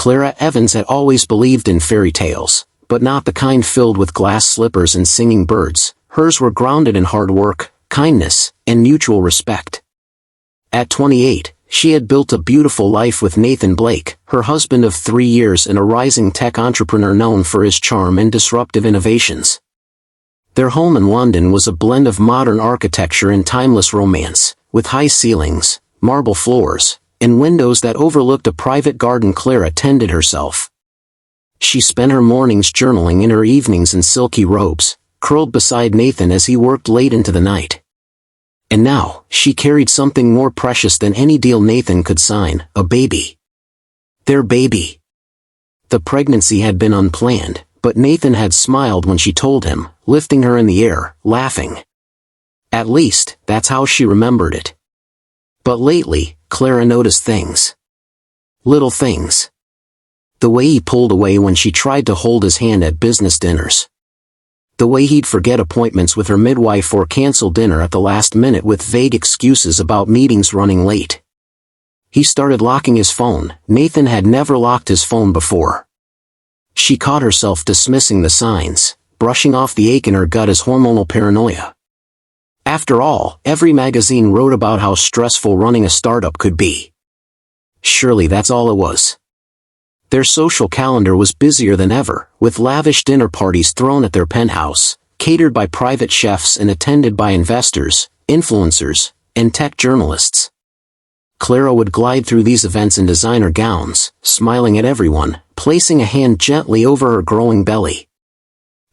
Clara Evans had always believed in fairy tales, but not the kind filled with glass slippers and singing birds. Hers were grounded in hard work, kindness, and mutual respect. At 28, she had built a beautiful life with Nathan Blake, her husband of 3 years and a rising tech entrepreneur known for his charm and disruptive innovations. Their home in London was a blend of modern architecture and timeless romance, with high ceilings, marble floors, and windows that overlooked a private garden Clara tended herself. She spent her mornings journaling and her evenings in silky robes, curled beside Nathan as he worked late into the night. And now, she carried something more precious than any deal Nathan could sign, a baby. Their baby. The pregnancy had been unplanned, but Nathan had smiled when she told him, lifting her in the air, laughing. At least, that's how she remembered it. But lately, Clara noticed things. Little things. The way he pulled away when she tried to hold his hand at business dinners. The way he'd forget appointments with her midwife or cancel dinner at the last minute with vague excuses about meetings running late. He started locking his phone. Nathan had never locked his phone before. She caught herself dismissing the signs, brushing off the ache in her gut as hormonal paranoia. After all, every magazine wrote about how stressful running a startup could be. Surely that's all it was. Their social calendar was busier than ever, with lavish dinner parties thrown at their penthouse, catered by private chefs and attended by investors, influencers, and tech journalists. Clara would glide through these events in designer gowns, smiling at everyone, placing a hand gently over her growing belly.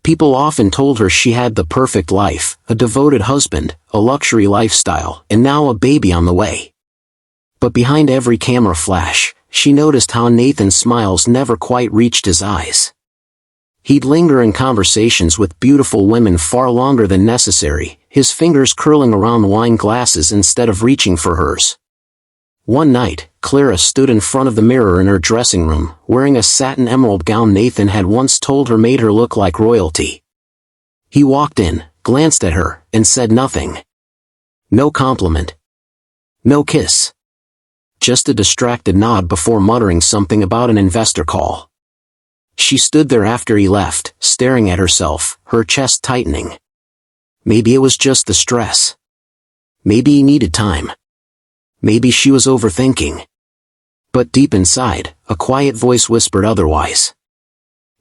People often told her she had the perfect life, a devoted husband, a luxury lifestyle, and now a baby on the way. But behind every camera flash, she noticed how Nathan's smiles never quite reached his eyes. He'd linger in conversations with beautiful women far longer than necessary, his fingers curling around wine glasses instead of reaching for hers. One night, Clara stood in front of the mirror in her dressing room, wearing a satin emerald gown Nathan had once told her made her look like royalty. He walked in, glanced at her, and said nothing. No compliment. No kiss. Just a distracted nod before muttering something about an investor call. She stood there after he left, staring at herself, her chest tightening. Maybe it was just the stress. Maybe he needed time. Maybe she was overthinking. But deep inside, a quiet voice whispered otherwise.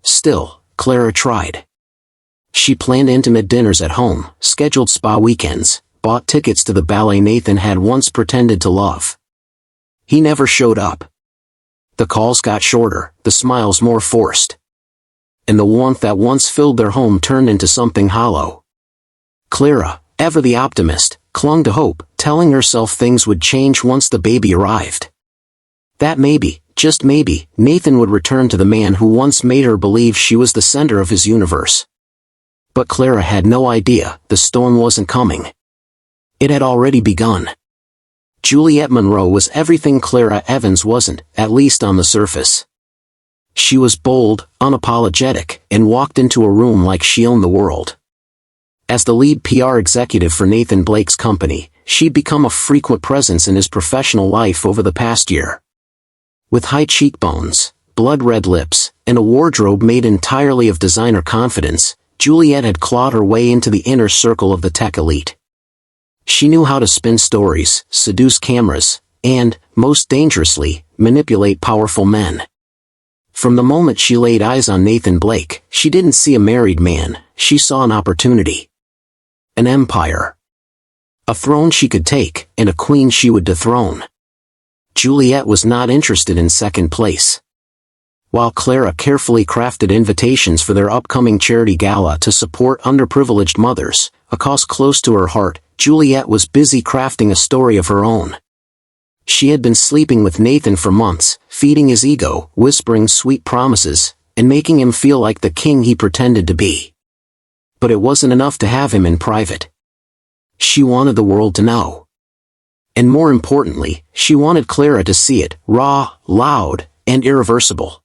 Still, Clara tried. She planned intimate dinners at home, scheduled spa weekends, bought tickets to the ballet Nathan had once pretended to love. He never showed up. The calls got shorter, the smiles more forced. And the warmth that once filled their home turned into something hollow. Clara, ever the optimist, clung to hope, telling herself things would change once the baby arrived. That maybe, just maybe, Nathan would return to the man who once made her believe she was the center of his universe. But Clara had no idea the storm wasn't coming. It had already begun. Juliette Monroe was everything Clara Evans wasn't, at least on the surface. She was bold, unapologetic, and walked into a room like she owned the world. As the lead PR executive for Nathan Blake's company, she'd become a frequent presence in his professional life over the past year. With high cheekbones, blood-red lips, and a wardrobe made entirely of designer confidence, Juliette had clawed her way into the inner circle of the tech elite. She knew how to spin stories, seduce cameras, and, most dangerously, manipulate powerful men. From the moment she laid eyes on Nathan Blake, she didn't see a married man, she saw an opportunity. An empire. A throne she could take, and a queen she would dethrone. Juliette was not interested in second place. While Clara carefully crafted invitations for their upcoming charity gala to support underprivileged mothers, a cause close to her heart, Juliette was busy crafting a story of her own. She had been sleeping with Nathan for months, feeding his ego, whispering sweet promises, and making him feel like the king he pretended to be. But it wasn't enough to have him in private. She wanted the world to know. And more importantly, she wanted Clara to see it, raw, loud, and irreversible.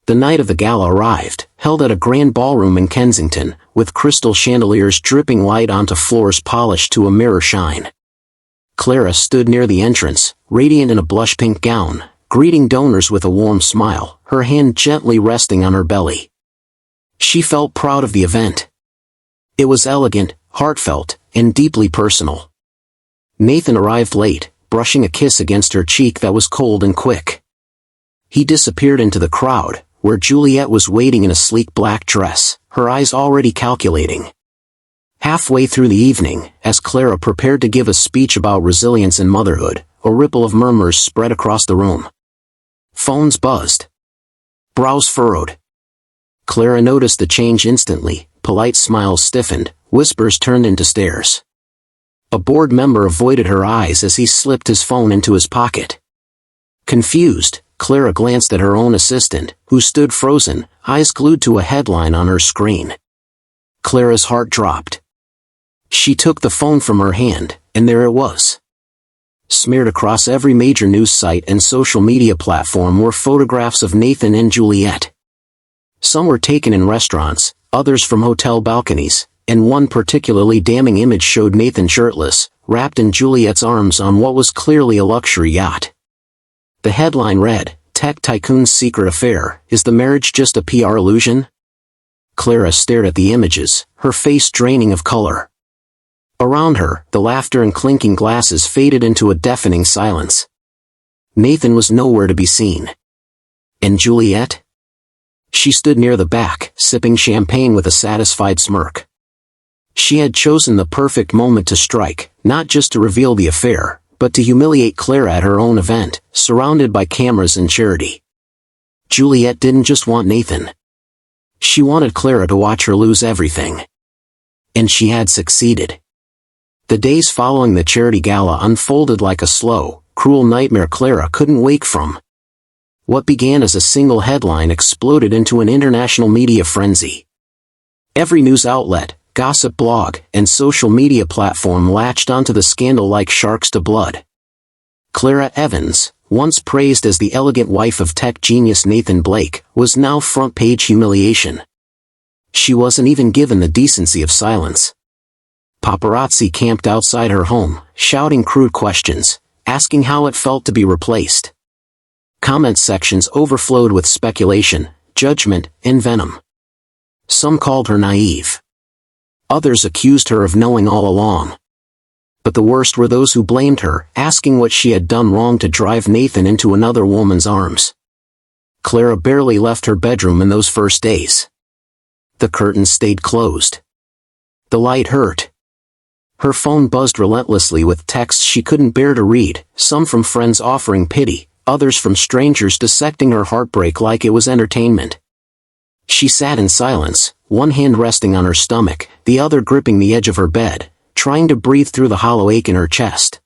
The night of the gala arrived, held at a grand ballroom in Kensington, with crystal chandeliers dripping light onto floors polished to a mirror shine. Clara stood near the entrance, radiant in a blush-pink gown, greeting donors with a warm smile, her hand gently resting on her belly. She felt proud of the event. It was elegant, heartfelt, and deeply personal. Nathan arrived late, brushing a kiss against her cheek that was cold and quick. He disappeared into the crowd, where Juliet was waiting in a sleek black dress, her eyes already calculating. Halfway through the evening, as Clara prepared to give a speech about resilience and motherhood, a ripple of murmurs spread across the room. Phones buzzed. Brows furrowed. Clara noticed the change instantly, polite smiles stiffened, whispers turned into stares. A board member avoided her eyes as he slipped his phone into his pocket. Confused, Clara glanced at her own assistant, who stood frozen, eyes glued to a headline on her screen. Clara's heart dropped. She took the phone from her hand, and there it was. Smeared across every major news site and social media platform were photographs of Nathan and Juliet. Some were taken in restaurants, others from hotel balconies, and one particularly damning image showed Nathan shirtless, wrapped in Juliet's arms on what was clearly a luxury yacht. The headline read, "Tech Tycoon's Secret Affair, Is the Marriage Just a PR Illusion?" Clara stared at the images, her face draining of color. Around her, the laughter and clinking glasses faded into a deafening silence. Nathan was nowhere to be seen. And Juliet? She stood near the back, sipping champagne with a satisfied smirk. She had chosen the perfect moment to strike, not just to reveal the affair, but to humiliate Clara at her own event, surrounded by cameras and charity. Juliet didn't just want Nathan. She wanted Clara to watch her lose everything. And she had succeeded. The days following the charity gala unfolded like a slow, cruel nightmare Clara couldn't wake from. What began as a single headline exploded into an international media frenzy. Every news outlet, gossip blog, and social media platform latched onto the scandal like sharks to blood. Clara Evans, once praised as the elegant wife of tech genius Nathan Blake, was now front-page humiliation. She wasn't even given the decency of silence. Paparazzi camped outside her home, shouting crude questions, asking how it felt to be replaced. Comment sections overflowed with speculation, judgment, and venom. Some called her naive. Others accused her of knowing all along. But the worst were those who blamed her, asking what she had done wrong to drive Nathan into another woman's arms. Clara barely left her bedroom in those first days. The curtains stayed closed. The light hurt. Her phone buzzed relentlessly with texts she couldn't bear to read, some from friends offering pity, others from strangers dissecting her heartbreak like it was entertainment. She sat in silence, one hand resting on her stomach, the other gripping the edge of her bed, trying to breathe through the hollow ache in her chest.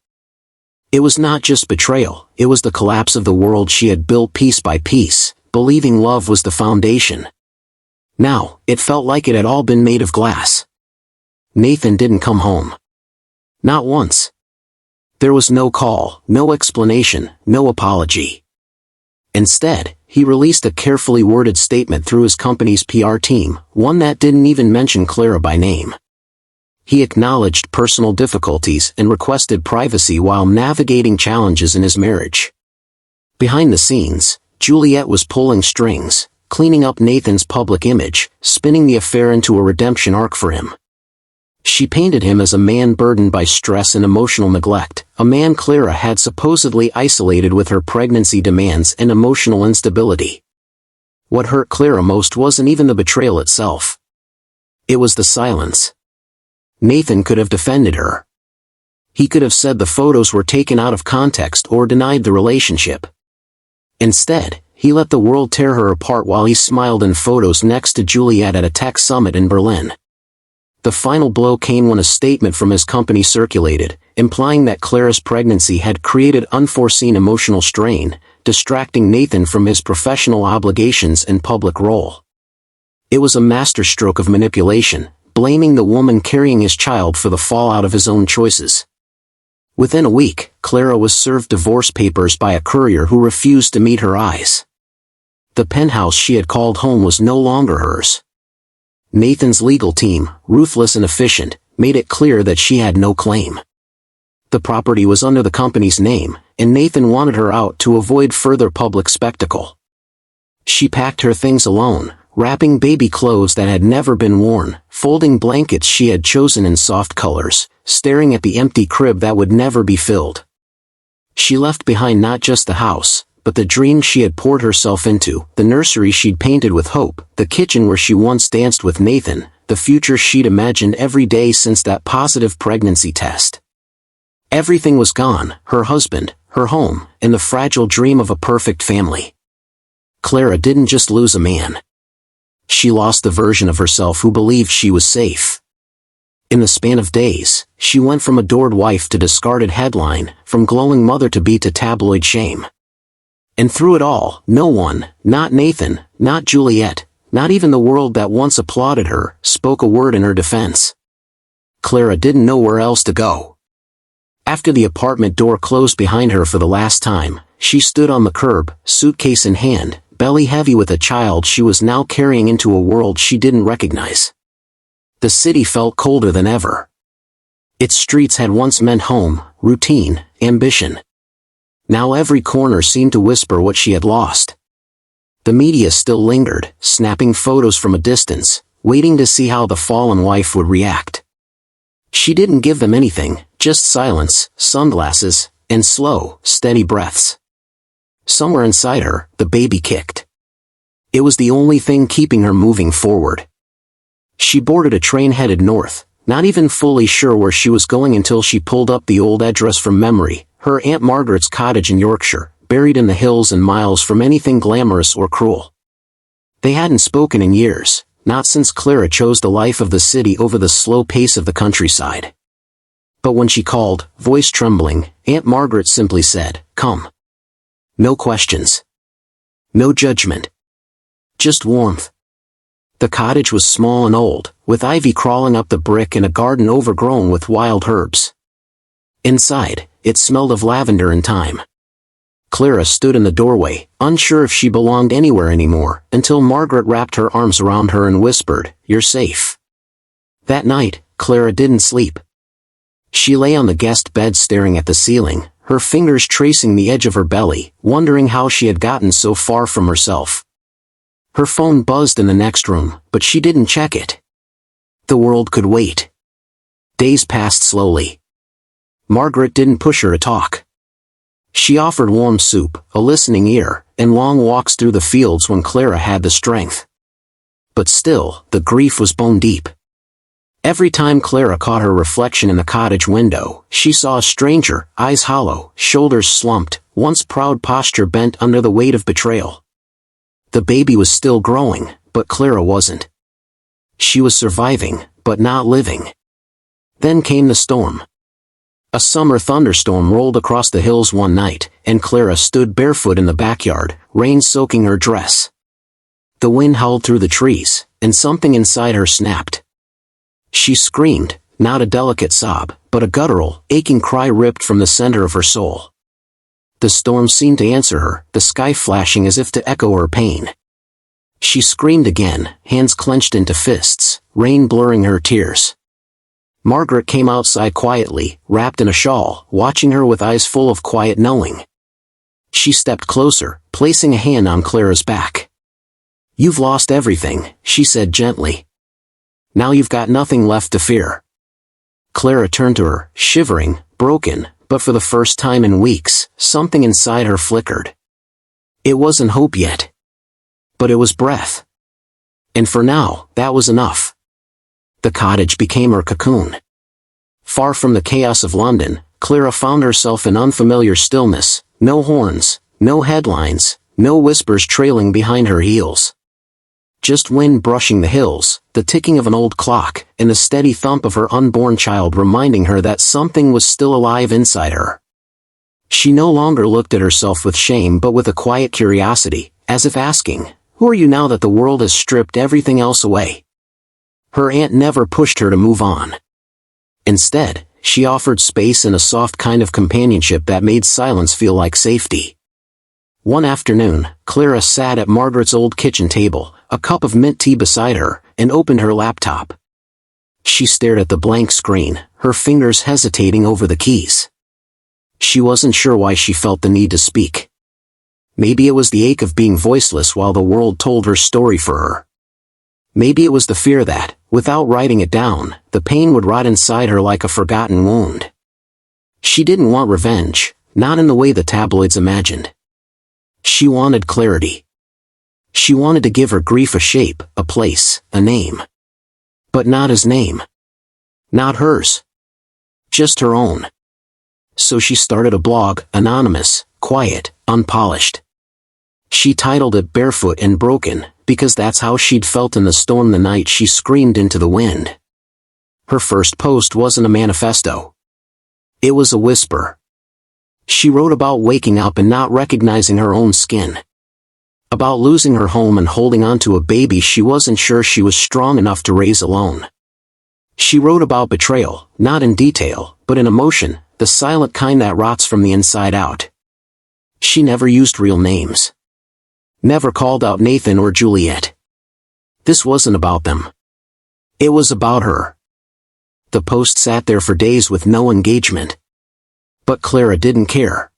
It was not just betrayal, it was the collapse of the world she had built piece by piece, believing love was the foundation. Now, it felt like it had all been made of glass. Nathan didn't come home. Not once. There was no call, no explanation, no apology. Instead, he released a carefully worded statement through his company's PR team, one that didn't even mention Clara by name. He acknowledged personal difficulties and requested privacy while navigating challenges in his marriage. Behind the scenes, Juliet was pulling strings, cleaning up Nathan's public image, spinning the affair into a redemption arc for him. She painted him as a man burdened by stress and emotional neglect, a man Clara had supposedly isolated with her pregnancy demands and emotional instability. What hurt Clara most wasn't even the betrayal itself. It was the silence. Nathan could have defended her. He could have said the photos were taken out of context or denied the relationship. Instead, he let the world tear her apart while he smiled in photos next to Juliet at a tech summit in Berlin. The final blow came when a statement from his company circulated, implying that Clara's pregnancy had created unforeseen emotional strain, distracting Nathan from his professional obligations and public role. It was a masterstroke of manipulation, blaming the woman carrying his child for the fallout of his own choices. Within a week, Clara was served divorce papers by a courier who refused to meet her eyes. The penthouse she had called home was no longer hers. Nathan's legal team, ruthless and efficient, made it clear that she had no claim. The property was under the company's name, and Nathan wanted her out to avoid further public spectacle. She packed her things alone, wrapping baby clothes that had never been worn, folding blankets she had chosen in soft colors, staring at the empty crib that would never be filled. She left behind not just the house, but the dream she had poured herself into, the nursery she'd painted with hope, the kitchen where she once danced with Nathan, the future she'd imagined every day since that positive pregnancy test. Everything was gone, her husband, her home, and the fragile dream of a perfect family. Clara didn't just lose a man. She lost the version of herself who believed she was safe. In the span of days, she went from adored wife to discarded headline, from glowing mother-to-be to tabloid shame. And through it all, no one, not Nathan, not Juliet, not even the world that once applauded her, spoke a word in her defense. Clara didn't know where else to go. After the apartment door closed behind her for the last time, she stood on the curb, suitcase in hand, belly heavy with a child she was now carrying into a world she didn't recognize. The city felt colder than ever. Its streets had once meant home, routine, ambition. Now every corner seemed to whisper what she had lost. The media still lingered, snapping photos from a distance, waiting to see how the fallen wife would react. She didn't give them anything, just silence, sunglasses, and slow, steady breaths. Somewhere inside her, the baby kicked. It was the only thing keeping her moving forward. She boarded a train headed north, not even fully sure where she was going until she pulled up the old address from memory, her Aunt Margaret's cottage in Yorkshire, buried in the hills and miles from anything glamorous or cruel. They hadn't spoken in years, not since Clara chose the life of the city over the slow pace of the countryside. But when she called, voice trembling, Aunt Margaret simply said, "Come." No questions. No judgment. Just warmth. The cottage was small and old, with ivy crawling up the brick and a garden overgrown with wild herbs. Inside, it smelled of lavender and thyme. Clara stood in the doorway, unsure if she belonged anywhere anymore, until Margaret wrapped her arms around her and whispered, "You're safe." That night, Clara didn't sleep. She lay on the guest bed staring at the ceiling, her fingers tracing the edge of her belly, wondering how she had gotten so far from herself. Her phone buzzed in the next room, but she didn't check it. The world could wait. Days passed slowly. Margaret didn't push her to talk. She offered warm soup, a listening ear, and long walks through the fields when Clara had the strength. But still, the grief was bone deep. Every time Clara caught her reflection in the cottage window, she saw a stranger, eyes hollow, shoulders slumped, once proud posture bent under the weight of betrayal. The baby was still growing, but Clara wasn't. She was surviving, but not living. Then came the storm. A summer thunderstorm rolled across the hills one night, and Clara stood barefoot in the backyard, rain soaking her dress. The wind howled through the trees, and something inside her snapped. She screamed, not a delicate sob, but a guttural, aching cry ripped from the center of her soul. The storm seemed to answer her, the sky flashing as if to echo her pain. She screamed again, hands clenched into fists, rain blurring her tears. Margaret came outside quietly, wrapped in a shawl, watching her with eyes full of quiet knowing. She stepped closer, placing a hand on Clara's back. "You've lost everything," she said gently. "Now you've got nothing left to fear." Clara turned to her, shivering, broken, but for the first time in weeks, something inside her flickered. It wasn't hope yet. But it was breath. And for now, that was enough. The cottage became her cocoon. Far from the chaos of London, Clara found herself in unfamiliar stillness, no horns, no headlines, no whispers trailing behind her heels. Just wind brushing the hills, the ticking of an old clock, and the steady thump of her unborn child reminding her that something was still alive inside her. She no longer looked at herself with shame but with a quiet curiosity, as if asking, "Who are you now that the world has stripped everything else away?" Her aunt never pushed her to move on. Instead, she offered space and a soft kind of companionship that made silence feel like safety. One afternoon, Clara sat at Margaret's old kitchen table, a cup of mint tea beside her, and opened her laptop. She stared at the blank screen, her fingers hesitating over the keys. She wasn't sure why she felt the need to speak. Maybe it was the ache of being voiceless while the world told her story for her. Maybe it was the fear that, without writing it down, the pain would rot inside her like a forgotten wound. She didn't want revenge, not in the way the tabloids imagined. She wanted clarity. She wanted to give her grief a shape, a place, a name. But not his name. Not hers. Just her own. So she started a blog, anonymous, quiet, unpolished. She titled it Barefoot and Broken, because that's how she'd felt in the storm the night she screamed into the wind. Her first post wasn't a manifesto. It was a whisper. She wrote about waking up and not recognizing her own skin. About losing her home and holding on to a baby she wasn't sure she was strong enough to raise alone. She wrote about betrayal, not in detail, but in emotion, the silent kind that rots from the inside out. She never used real names. Never called out Nathan or Juliet. This wasn't about them. It was about her. The post sat there for days with no engagement. But Clara didn't care.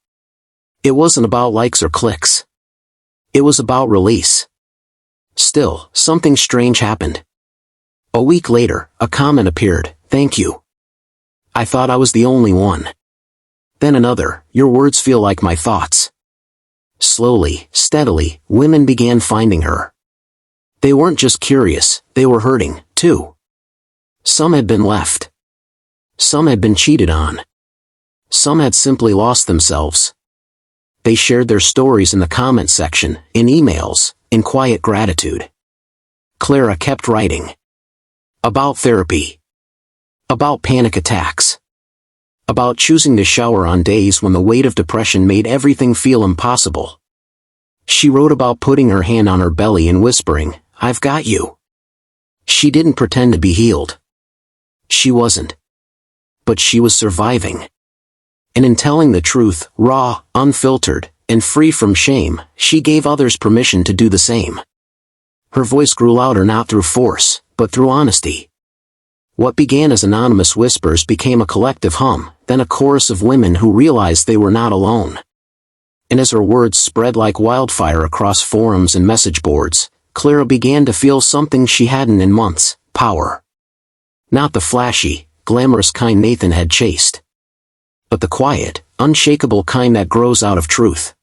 It wasn't about likes or clicks. It was about release. Still, something strange happened. A week later, a comment appeared, "Thank you. I thought I was the only one." Then another, "Your words feel like my thoughts." Slowly, steadily, women began finding her. They weren't just curious, they were hurting, too. Some had been left. Some had been cheated on. Some had simply lost themselves. They shared their stories in the comment section, in emails, in quiet gratitude. Clara kept writing. About therapy. About panic attacks. About choosing to shower on days when the weight of depression made everything feel impossible. She wrote about putting her hand on her belly and whispering, "I've got you." She didn't pretend to be healed. She wasn't. But she was surviving. And in telling the truth, raw, unfiltered, and free from shame, she gave others permission to do the same. Her voice grew louder not through force, but through honesty. What began as anonymous whispers became a collective hum, then a chorus of women who realized they were not alone. And as her words spread like wildfire across forums and message boards, Clara began to feel something she hadn't in months: power. Not the flashy, glamorous kind Nathan had chased. But the quiet, unshakable kind that grows out of truth.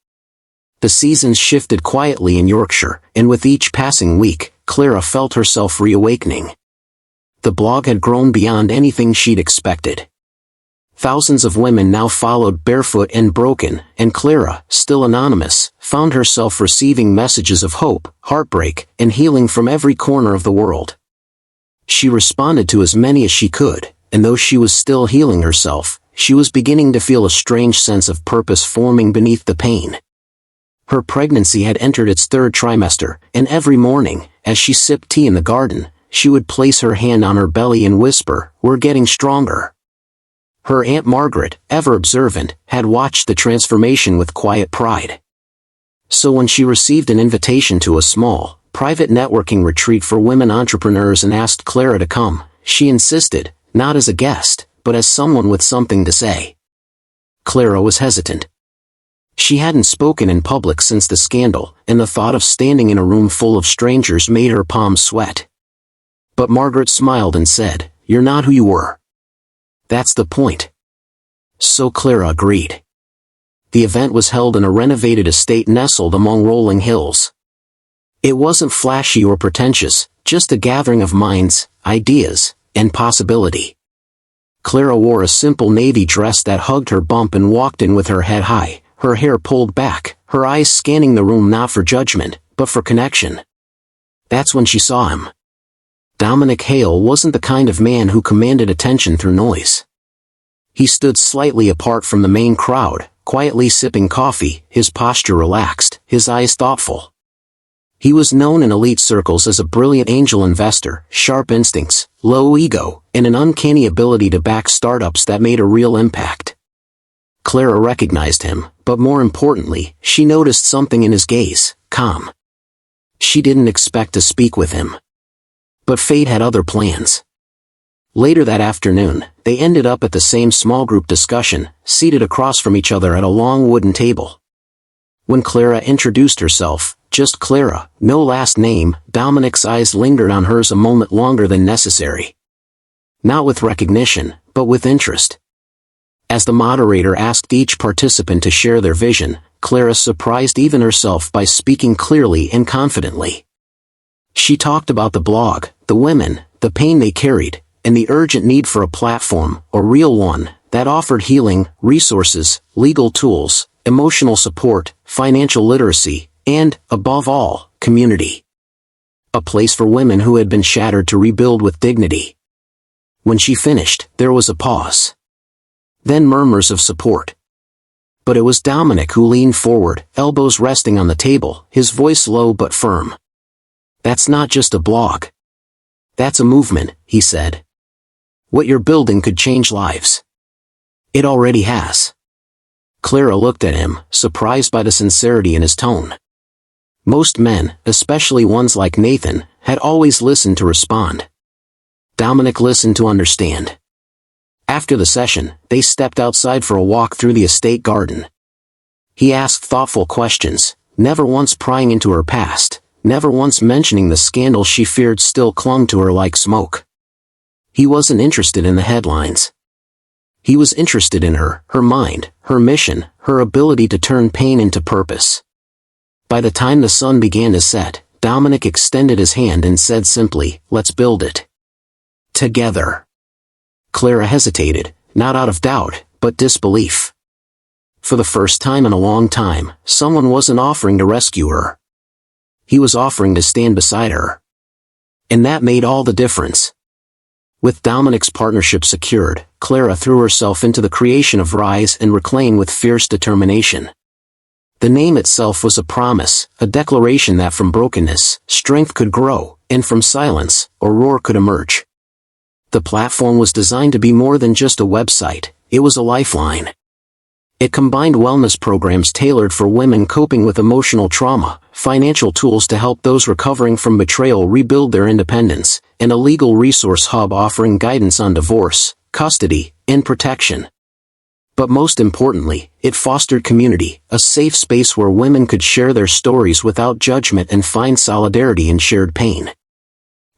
The seasons shifted quietly in Yorkshire, and with each passing week, Clara felt herself reawakening. The blog had grown beyond anything she'd expected. Thousands of women now followed Barefoot and Broken, and Clara, still anonymous, found herself receiving messages of hope, heartbreak, and healing from every corner of the world. She responded to as many as she could, and though she was still healing herself, she was beginning to feel a strange sense of purpose forming beneath the pain. Her pregnancy had entered its third trimester, and every morning, as she sipped tea in the garden, she would place her hand on her belly and whisper, "We're getting stronger." Her Aunt Margaret, ever observant, had watched the transformation with quiet pride. So when she received an invitation to a small, private networking retreat for women entrepreneurs and asked Clara to come, she insisted, not as a guest, but as someone with something to say. Clara was hesitant. She hadn't spoken in public since the scandal, and the thought of standing in a room full of strangers made her palms sweat. But Margaret smiled and said, "You're not who you were. That's the point." So Clara agreed. The event was held in a renovated estate nestled among rolling hills. It wasn't flashy or pretentious, just a gathering of minds, ideas, and possibility. Clara wore a simple navy dress that hugged her bump and walked in with her head high, her hair pulled back, her eyes scanning the room not for judgment, but for connection. That's when she saw him. Dominic Hale wasn't the kind of man who commanded attention through noise. He stood slightly apart from the main crowd, quietly sipping coffee, his posture relaxed, his eyes thoughtful. He was known in elite circles as a brilliant angel investor, sharp instincts, low ego, and an uncanny ability to back startups that made a real impact. Clara recognized him, but more importantly, she noticed something in his gaze, calm. She didn't expect to speak with him. But fate had other plans. Later that afternoon, they ended up at the same small group discussion, seated across from each other at a long wooden table. When Clara introduced herself, just Clara, no last name, Dominic's eyes lingered on hers a moment longer than necessary. Not with recognition, but with interest. As the moderator asked each participant to share their vision, Clara surprised even herself by speaking clearly and confidently. She talked about the blog, the women, the pain they carried, and the urgent need for a platform, a real one, that offered healing, resources, legal tools, emotional support, financial literacy, and, above all, community. A place for women who had been shattered to rebuild with dignity. When she finished, there was a pause. Then murmurs of support. But it was Dominic who leaned forward, elbows resting on the table, his voice low but firm. "That's not just a blog. That's a movement," he said. "What you're building could change lives. It already has." Clara looked at him, surprised by the sincerity in his tone. Most men, especially ones like Nathan, had always listened to respond. Dominic listened to understand. After the session, they stepped outside for a walk through the estate garden. He asked thoughtful questions, never once prying into her past, never once mentioning the scandal she feared still clung to her like smoke. He wasn't interested in the headlines. He was interested in her, her mind, her mission, her ability to turn pain into purpose. By the time the sun began to set, Dominic extended his hand and said simply, "Let's build it. Together." Clara hesitated, not out of doubt, but disbelief. For the first time in a long time, someone wasn't offering to rescue her. He was offering to stand beside her. And that made all the difference. With Dominic's partnership secured, Clara threw herself into the creation of Rise and Reclaim with fierce determination. The name itself was a promise, a declaration that from brokenness, strength could grow, and from silence, a roar could emerge. The platform was designed to be more than just a website, it was a lifeline. It combined wellness programs tailored for women coping with emotional trauma, financial tools to help those recovering from betrayal rebuild their independence, and a legal resource hub offering guidance on divorce, custody, and protection. But most importantly, it fostered community, a safe space where women could share their stories without judgment and find solidarity in shared pain.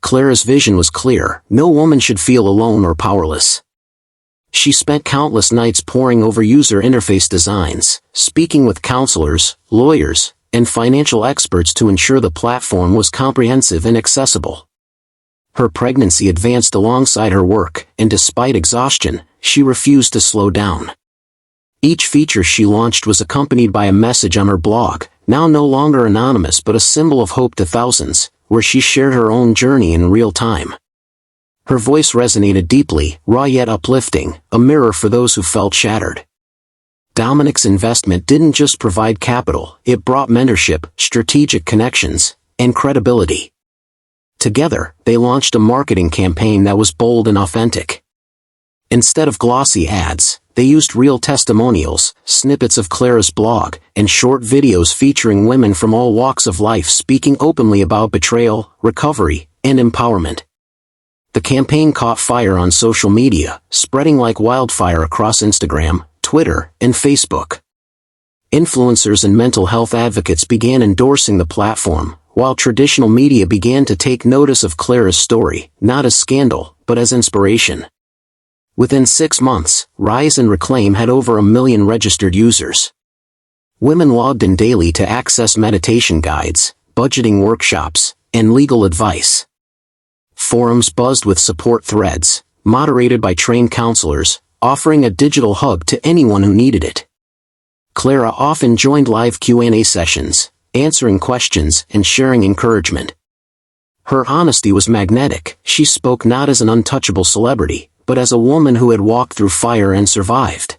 Clara's vision was clear: no woman should feel alone or powerless. She spent countless nights poring over user interface designs, speaking with counselors, lawyers, and financial experts to ensure the platform was comprehensive and accessible. Her pregnancy advanced alongside her work, and despite exhaustion, she refused to slow down. Each feature she launched was accompanied by a message on her blog, now no longer anonymous but a symbol of hope to thousands, where she shared her own journey in real time. Her voice resonated deeply, raw yet uplifting, a mirror for those who felt shattered. Dominic's investment didn't just provide capital, it brought mentorship, strategic connections, and credibility. Together, they launched a marketing campaign that was bold and authentic. Instead of glossy ads, they used real testimonials, snippets of Clara's blog, and short videos featuring women from all walks of life speaking openly about betrayal, recovery, and empowerment. The campaign caught fire on social media, spreading like wildfire across Instagram, Twitter, and Facebook. Influencers and mental health advocates began endorsing the platform, while traditional media began to take notice of Clara's story, not as scandal, but as inspiration. Within 6 months, Rise and Reclaim had over 1 million registered users. Women logged in daily to access meditation guides, budgeting workshops, and legal advice. Forums buzzed with support threads, moderated by trained counselors, offering a digital hug to anyone who needed it. Clara often joined live Q&A sessions, answering questions and sharing encouragement. Her honesty was magnetic. She spoke not as an untouchable celebrity, but as a woman who had walked through fire and survived.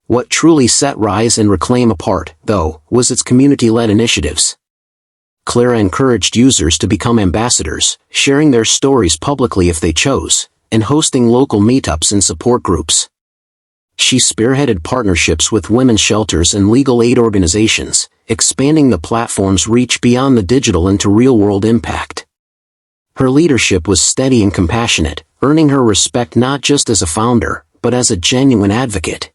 What truly set Rise and Reclaim apart, though, was its community-led initiatives. Clara encouraged users to become ambassadors, sharing their stories publicly if they chose, and hosting local meetups and support groups. She spearheaded partnerships with women's shelters and legal aid organizations, expanding the platform's reach beyond the digital into real-world impact. Her leadership was steady and compassionate, earning her respect not just as a founder, but as a genuine advocate.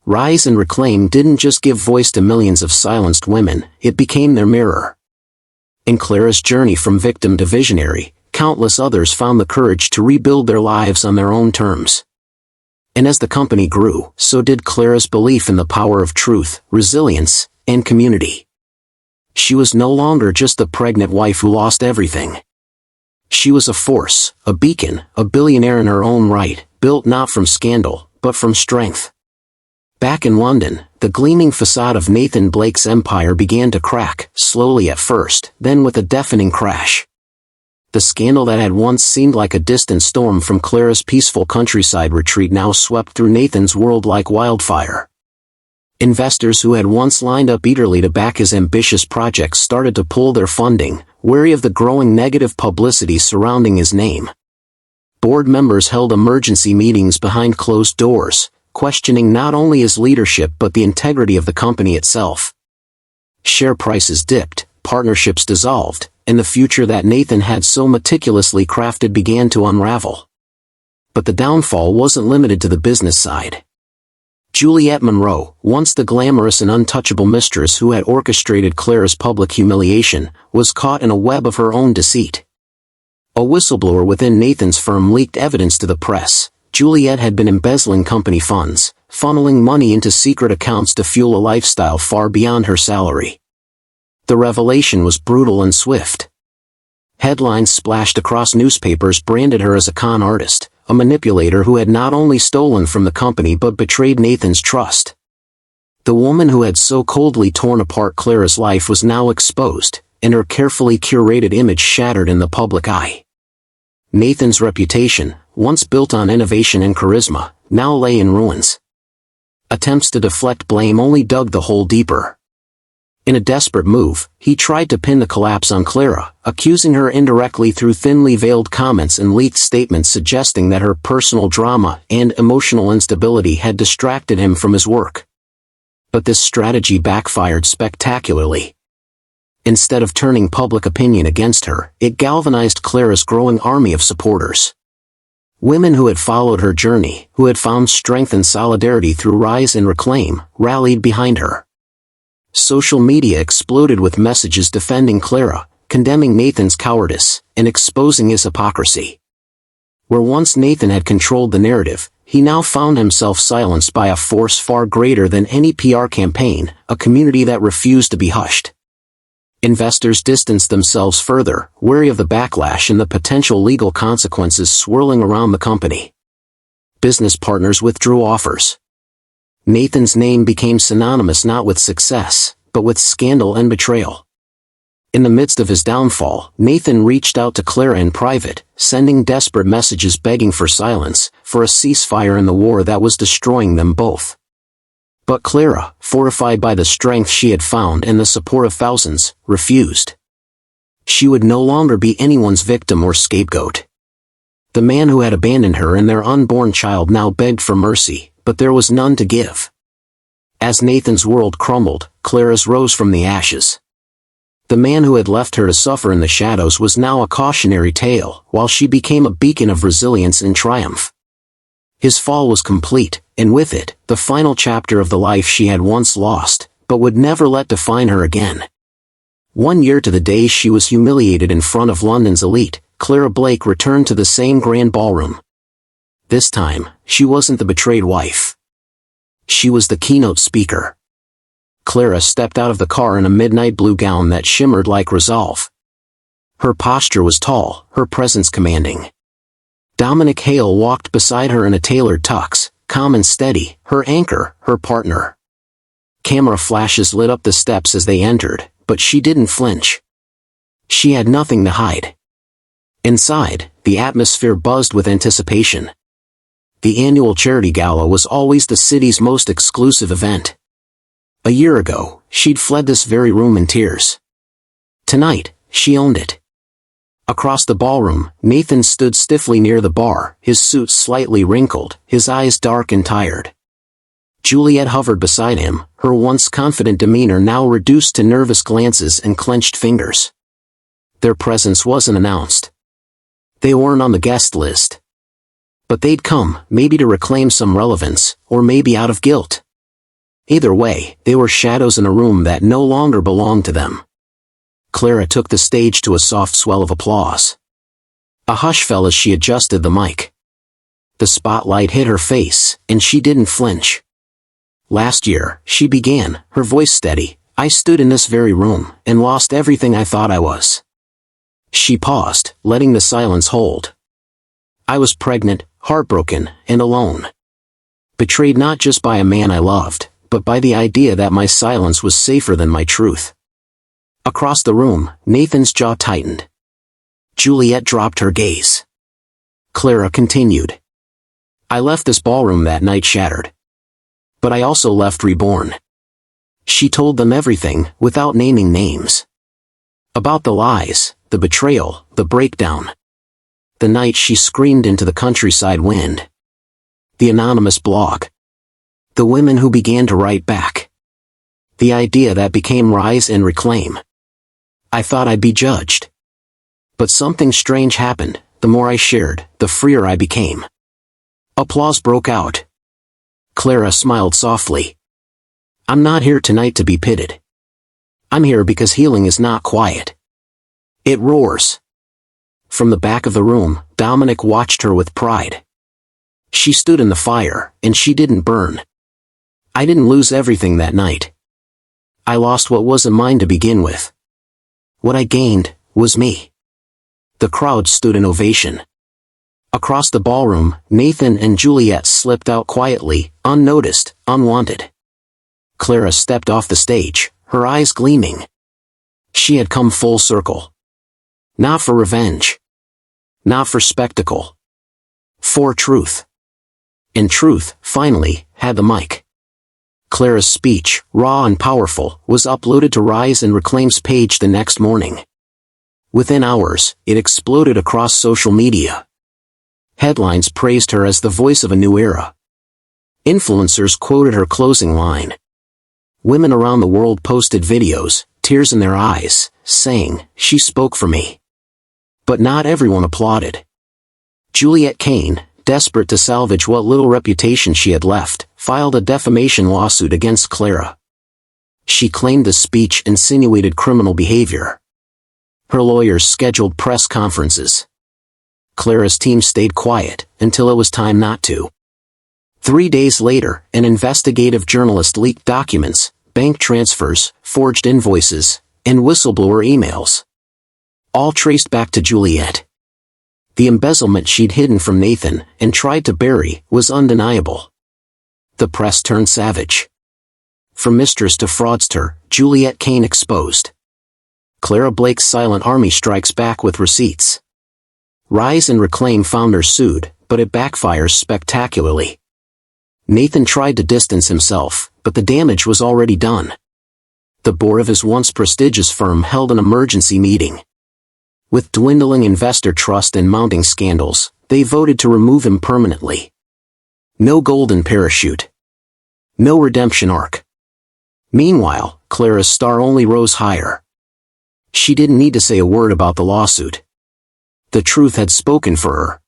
Rise and Reclaim didn't just give voice to millions of silenced women, it became their mirror. In Clara's journey from victim to visionary, countless others found the courage to rebuild their lives on their own terms. And as the company grew, so did Clara's belief in the power of truth, resilience, and community. She was no longer just the pregnant wife who lost everything. She was a force, a beacon, a billionaire in her own right, built not from scandal, but from strength. Back in London, the gleaming facade of Nathan Blake's empire began to crack, slowly at first, then with a deafening crash. The scandal that had once seemed like a distant storm from Clara's peaceful countryside retreat now swept through Nathan's world like wildfire. Investors who had once lined up eagerly to back his ambitious projects started to pull their funding, wary of the growing negative publicity surrounding his name. Board members held emergency meetings behind closed doors, questioning not only his leadership but the integrity of the company itself. Share prices dipped, partnerships dissolved, and the future that Nathan had so meticulously crafted began to unravel. But the downfall wasn't limited to the business side. Juliette Monroe, once the glamorous and untouchable mistress who had orchestrated Clara's public humiliation, was caught in a web of her own deceit. A whistleblower within Nathan's firm leaked evidence to the press. Juliette had been embezzling company funds, funneling money into secret accounts to fuel a lifestyle far beyond her salary. The revelation was brutal and swift. Headlines splashed across newspapers branded her as a con artist, a manipulator who had not only stolen from the company but betrayed Nathan's trust. The woman who had so coldly torn apart Clara's life was now exposed, and her carefully curated image shattered in the public eye. Nathan's reputation, once built on innovation and charisma, now lay in ruins. Attempts to deflect blame only dug the hole deeper. In a desperate move, he tried to pin the collapse on Clara, accusing her indirectly through thinly veiled comments and leaked statements suggesting that her personal drama and emotional instability had distracted him from his work. But this strategy backfired spectacularly. Instead of turning public opinion against her, it galvanized Clara's growing army of supporters. Women who had followed her journey, who had found strength and solidarity through Rise and Reclaim, rallied behind her. Social media exploded with messages defending Clara, condemning Nathan's cowardice, and exposing his hypocrisy. Where once Nathan had controlled the narrative, he now found himself silenced by a force far greater than any PR campaign, a community that refused to be hushed. Investors distanced themselves further, wary of the backlash and the potential legal consequences swirling around the company. Business partners withdrew offers. Nathan's name became synonymous not with success, but with scandal and betrayal. In the midst of his downfall, Nathan reached out to Clara in private, sending desperate messages begging for silence, for a ceasefire in the war that was destroying them both. But Clara, fortified by the strength she had found and the support of thousands, refused. She would no longer be anyone's victim or scapegoat. The man who had abandoned her and their unborn child now begged for mercy, but there was none to give. As Nathan's world crumbled, Clara's rose from the ashes. The man who had left her to suffer in the shadows was now a cautionary tale, while she became a beacon of resilience and triumph. His fall was complete, and with it, the final chapter of the life she had once lost, but would never let define her again. 1 year to the day she was humiliated in front of London's elite, Clara Blake returned to the same grand ballroom. This time, she wasn't the betrayed wife. She was the keynote speaker. Clara stepped out of the car in a midnight blue gown that shimmered like resolve. Her posture was tall, her presence commanding. Dominic Hale walked beside her in a tailored tux, calm and steady, her anchor, her partner. Camera flashes lit up the steps as they entered, but she didn't flinch. She had nothing to hide. Inside, the atmosphere buzzed with anticipation. The annual charity gala was always the city's most exclusive event. A year ago, she'd fled this very room in tears. Tonight, she owned it. Across the ballroom, Nathan stood stiffly near the bar, his suit slightly wrinkled, his eyes dark and tired. Juliette hovered beside him, her once confident demeanor now reduced to nervous glances and clenched fingers. Their presence wasn't announced. They weren't on the guest list. But they'd come, maybe to reclaim some relevance, or maybe out of guilt. Either way, they were shadows in a room that no longer belonged to them. Clara took the stage to a soft swell of applause. A hush fell as she adjusted the mic. The spotlight hit her face, and she didn't flinch. "Last year," she began, her voice steady, "I stood in this very room, and lost everything I thought I was." She paused, letting the silence hold. "I was pregnant, heartbroken, and alone. Betrayed not just by a man I loved, but by the idea that my silence was safer than my truth." Across the room, Nathan's jaw tightened. Juliet dropped her gaze. Clara continued. "I left this ballroom that night shattered. But I also left reborn." She told them everything, without naming names. About the lies, the betrayal, the breakdown. The night she screamed into the countryside wind. The anonymous blog. The women who began to write back. The idea that became Rise and Reclaim. "I thought I'd be judged. But something strange happened. The more I shared, the freer I became." Applause broke out. Clara smiled softly. "I'm not here tonight to be pitied. I'm here because healing is not quiet. It roars." From the back of the room, Dominic watched her with pride. She stood in the fire, and she didn't burn. "I didn't lose everything that night. I lost what wasn't mine to begin with. What I gained was me." The crowd stood in ovation. Across the ballroom, Nathan and Juliet slipped out quietly, unnoticed, unwanted. Clara stepped off the stage, her eyes gleaming. She had come full circle. Not for revenge. Not for spectacle. For truth. And truth, finally, had the mic. Clara's speech, raw and powerful, was uploaded to Rise and Reclaim's page the next morning. Within hours, it exploded across social media. Headlines praised her as the voice of a new era. Influencers quoted her closing line. Women around the world posted videos, tears in their eyes, saying, "She spoke for me." But not everyone applauded. Juliet Kane, desperate to salvage what little reputation she had left, filed a defamation lawsuit against Clara. She claimed the speech insinuated criminal behavior. Her lawyers scheduled press conferences. Clara's team stayed quiet, until it was time not to. 3 days later, an investigative journalist leaked documents, bank transfers, forged invoices, and whistleblower emails. All traced back to Juliet. The embezzlement she'd hidden from Nathan, and tried to bury, was undeniable. The press turned savage. From mistress to fraudster, Juliet Kane exposed. Clara Blake's silent army strikes back with receipts. Rise and Reclaim founders sued, but it backfires spectacularly. Nathan tried to distance himself, but the damage was already done. The board of his once prestigious firm held an emergency meeting. With dwindling investor trust and mounting scandals, they voted to remove him permanently. No golden parachute. No redemption arc. Meanwhile, Clara's star only rose higher. She didn't need to say a word about the lawsuit. The truth had spoken for her.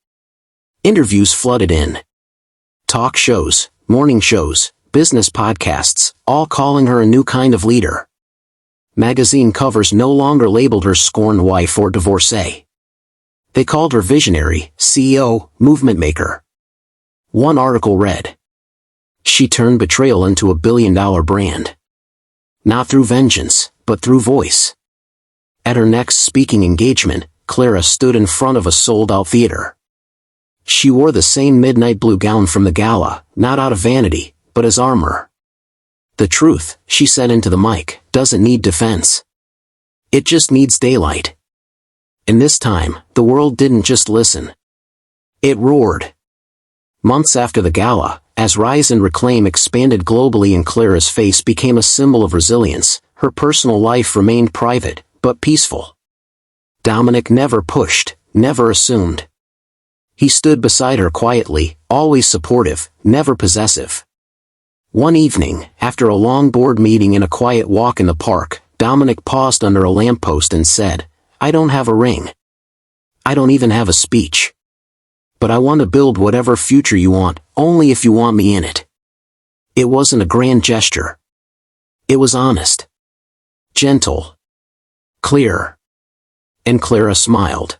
Interviews flooded in. Talk shows, morning shows, business podcasts, all calling her a new kind of leader. Magazine covers no longer labeled her scorned wife or divorcee. They called her visionary, CEO, movement maker. One article read, "She turned betrayal into a billion-dollar brand. Not through vengeance, but through voice." At her next speaking engagement, Clara stood in front of a sold-out theater. She wore the same midnight blue gown from the gala, not out of vanity, but as armor. "The truth," she said into the mic, "doesn't need defense. It just needs daylight." And this time, the world didn't just listen. It roared. Months after the gala, as Rise and Reclaim expanded globally and Clara's face became a symbol of resilience, her personal life remained private, but peaceful. Dominic never pushed, never assumed. He stood beside her quietly, always supportive, never possessive. One evening, after a long board meeting and a quiet walk in the park, Dominic paused under a lamppost and said, "I don't have a ring. I don't even have a speech. but I want to build whatever future you want, only if you want me in it. It wasn't a grand gesture. It was honest. Gentle. Clear. And Clara smiled.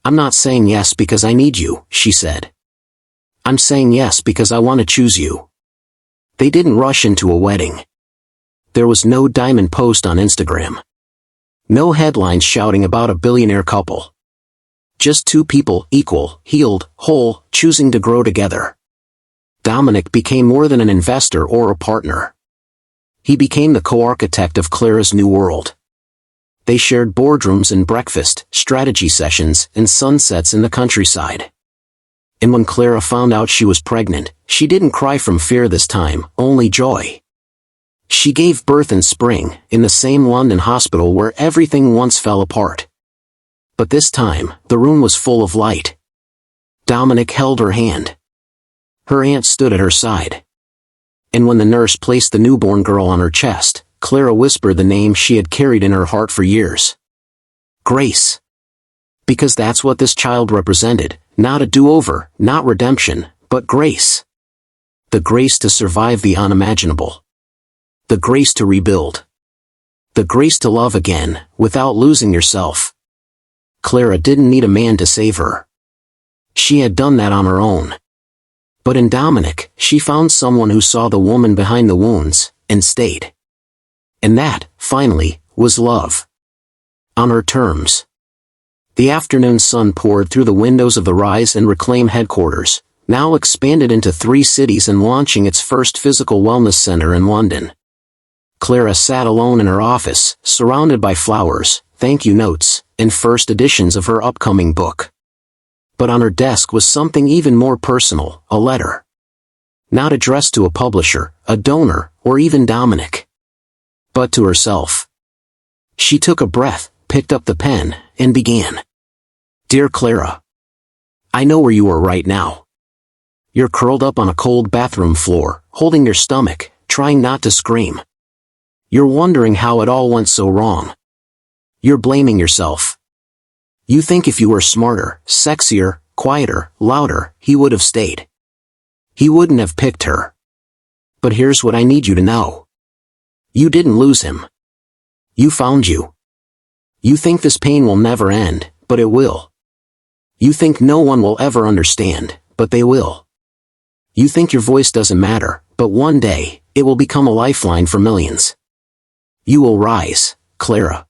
I'm not saying yes because I need you, she said. I'm saying yes because I want to choose you. They didn't rush into a wedding. There was no diamond post on Instagram. No headlines shouting about a billionaire couple. Just two people, equal, healed, whole, choosing to grow together. Dominic became more than an investor or a partner. He became the co-architect of Clara's new world. They shared boardrooms and breakfast, strategy sessions, and sunsets in the countryside. And when Clara found out she was pregnant, she didn't cry from fear this time, only joy. She gave birth in spring, in the same London hospital where everything once fell apart. But this time, the room was full of light. Dominic held her hand. Her aunt stood at her side. And when the nurse placed the newborn girl on her chest, Clara whispered the name she had carried in her heart for years. Grace. Because that's what this child represented, not a do-over, not redemption, but grace. The grace to survive the unimaginable. The grace to rebuild. The grace to love again, without losing yourself. Clara didn't need a man to save her. She had done that on her own. But in Dominic, she found someone who saw the woman behind the wounds, and stayed. And that, finally, was love. On her terms. The afternoon sun poured through the windows of the Rise and Reclaim headquarters, now expanded into 3 cities and launching its first physical wellness center in London. Clara sat alone in her office, surrounded by flowers, thank you notes, and first editions of her upcoming book. But on her desk was something even more personal, a letter. Not addressed to a publisher, a donor, or even Dominic. But to herself. She took a breath, picked up the pen, and began. Dear Clara. I know where you are right now. You're curled up on a cold bathroom floor, holding your stomach, trying not to scream. You're wondering how it all went so wrong. You're blaming yourself. You think if you were smarter, sexier, quieter, louder, he would have stayed. He wouldn't have picked her. But here's what I need you to know. You didn't lose him. You found you. You think this pain will never end, but it will. You think no one will ever understand, but they will. You think your voice doesn't matter, but one day, it will become a lifeline for millions. You will rise, Clara.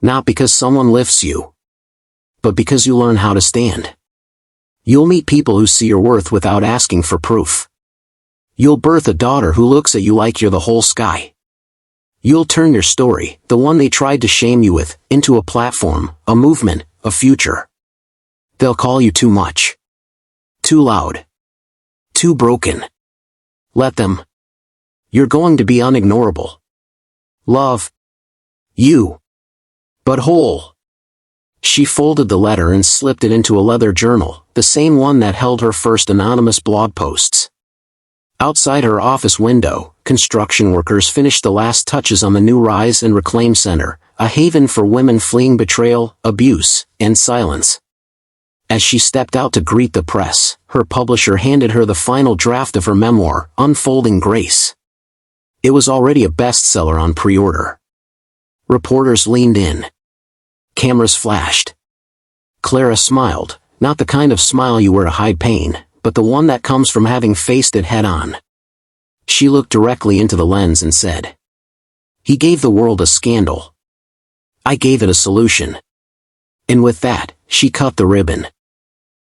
Not because someone lifts you, but because you learn how to stand. You'll meet people who see your worth without asking for proof. You'll birth a daughter who looks at you like you're the whole sky. You'll turn your story, the one they tried to shame you with, into a platform, a movement, a future. They'll call you too much. Too loud. Too broken. Let them. You're going to be unignorable. Love. You. But whole. She folded the letter and slipped it into a leather journal, the same one that held her first anonymous blog posts. Outside her office window, construction workers finished the last touches on the new Rise and Reclaim Center, a haven for women fleeing betrayal, abuse, and silence. As she stepped out to greet the press, her publisher handed her the final draft of her memoir, Unfolding Grace. It was already a bestseller on pre-order. Reporters leaned in. Cameras flashed. Clara smiled, not the kind of smile you wear to hide pain, but the one that comes from having faced it head-on. She looked directly into the lens and said, He gave the world a scandal. I gave it a solution. And with that, she cut the ribbon.